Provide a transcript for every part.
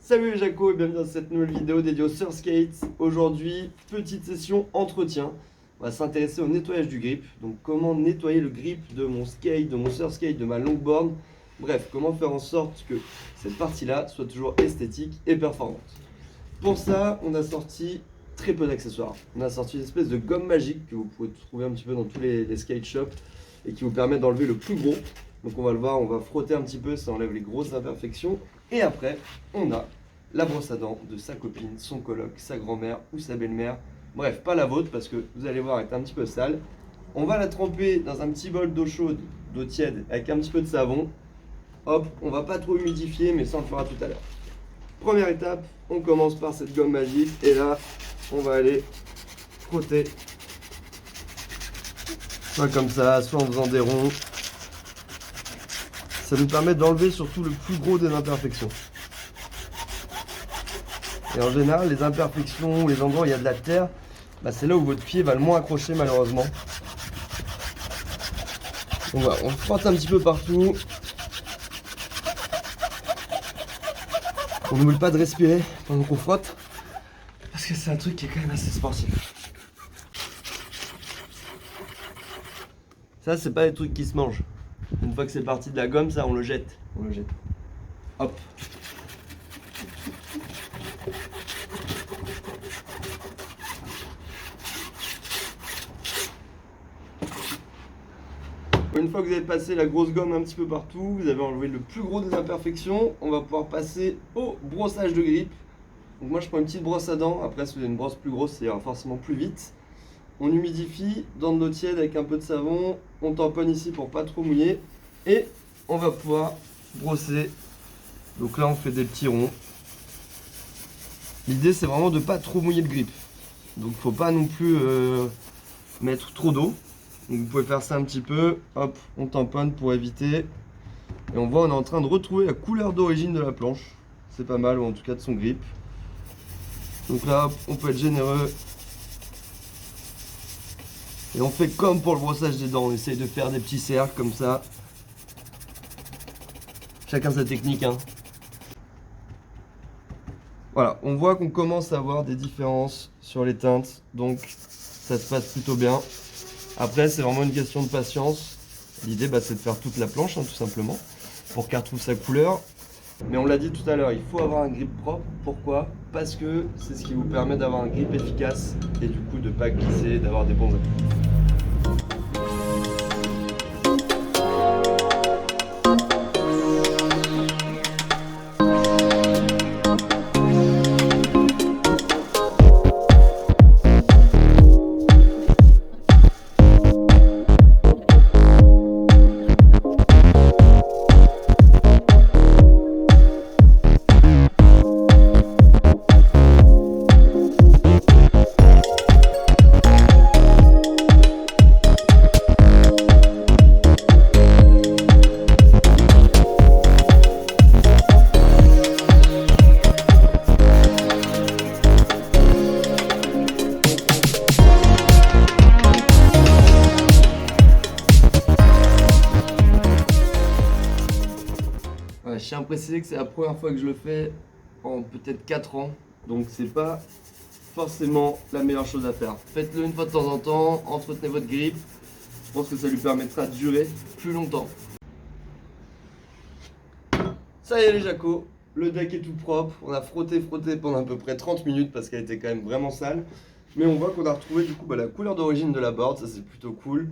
Salut les Jaco et bienvenue dans cette nouvelle vidéo dédiée au surskate. Aujourd'hui, petite session entretien. On va s'intéresser au nettoyage du grip. Donc comment nettoyer le grip de mon skate, de mon surskate, de ma longboard. Bref, comment faire en sorte que cette partie-là soit toujours esthétique et performante. Pour ça, on a sorti très peu d'accessoires. On a sorti une espèce de gomme magique que vous pouvez trouver un petit peu dans tous les skate shops et qui vous permet d'enlever le plus gros. Donc on va le voir, on va frotter un petit peu, ça enlève les grosses imperfections. Et après, on a la brosse à dents de sa copine, son coloc, sa grand-mère ou sa belle-mère. Bref, pas la vôtre parce que vous allez voir, elle est un petit peu sale. On va la tremper dans un petit bol d'eau chaude, d'eau tiède, avec un petit peu de savon. Hop, on va pas trop humidifier, mais ça on le fera tout à l'heure. Première étape, on commence par cette gomme magique. Et là, on va aller frotter. Soit comme ça, soit en faisant des ronds. Ça nous permet d'enlever surtout le plus gros des imperfections. Et en général, les imperfections, les endroits où il y a de la terre, c'est là où votre pied va le moins accrocher malheureusement. On frotte un petit peu partout. On n'oublie pas de respirer pendant qu'on frotte, parce que c'est un truc qui est quand même assez sportif. Ça, c'est pas des trucs qui se mangent. Une fois que c'est parti de la gomme, ça, on le jette. On le jette. Hop. Une fois que vous avez passé la grosse gomme un petit peu partout, vous avez enlevé le plus gros des imperfections, on va pouvoir passer au brossage de grip. Donc moi je prends une petite brosse à dents, après si vous avez une brosse plus grosse, ça ira forcément plus vite. On humidifie dans de l'eau tiède avec un peu de savon, on tamponne ici pour pas trop mouiller et on va pouvoir brosser. Donc là on fait des petits ronds. L'idée c'est vraiment de pas trop mouiller le grip. Donc faut pas non plus mettre trop d'eau. Donc vous pouvez faire ça un petit peu, hop, on tamponne pour éviter. Et on voit on est en train de retrouver la couleur d'origine de la planche. C'est pas mal, ou en tout cas de son grip. Donc là, hop, on peut être généreux. Et on fait comme pour le brossage des dents, on essaye de faire des petits cercles comme ça. Chacun sa technique, hein. Voilà, on voit qu'on commence à avoir des différences sur les teintes, donc ça se passe plutôt bien. Après, c'est vraiment une question de patience. L'idée, c'est de faire toute la planche, tout simplement, pour qu'elle retrouve sa couleur. Mais on l'a dit tout à l'heure, il faut avoir un grip propre. Pourquoi? Parce que c'est ce qui vous permet d'avoir un grip efficace et du coup de ne pas glisser, d'avoir des bons appuis. Je tiens à préciser que c'est la première fois que je le fais en peut-être 4 ans, donc c'est pas forcément la meilleure chose à faire. Faites-le une fois de temps en temps, entretenez votre grip, je pense que ça lui permettra de durer plus longtemps. Ça y est les Jaco, le deck est tout propre, on a frotté pendant à peu près 30 minutes parce qu'elle était quand même vraiment sale. Mais on voit qu'on a retrouvé du coup la couleur d'origine de la board, ça c'est plutôt cool.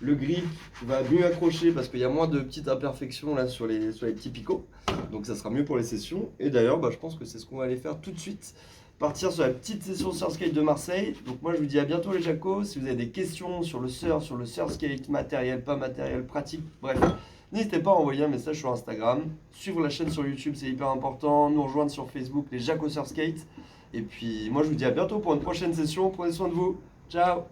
Le grip va mieux accrocher parce qu'il y a moins de petites imperfections là sur les petits picots. Donc ça sera mieux pour les sessions. Et d'ailleurs, je pense que c'est ce qu'on va aller faire tout de suite. Partir sur la petite session surskate de Marseille. Donc moi je vous dis à bientôt les Jacos. Si vous avez des questions sur le surskate, matériel, pas matériel, pratique, bref. N'hésitez pas à envoyer un message sur Instagram. Suivre la chaîne sur YouTube, c'est hyper important. Nous rejoindre sur Facebook, les Jaco Surskate. Et puis moi je vous dis à bientôt pour une prochaine session. Prenez soin de vous. Ciao!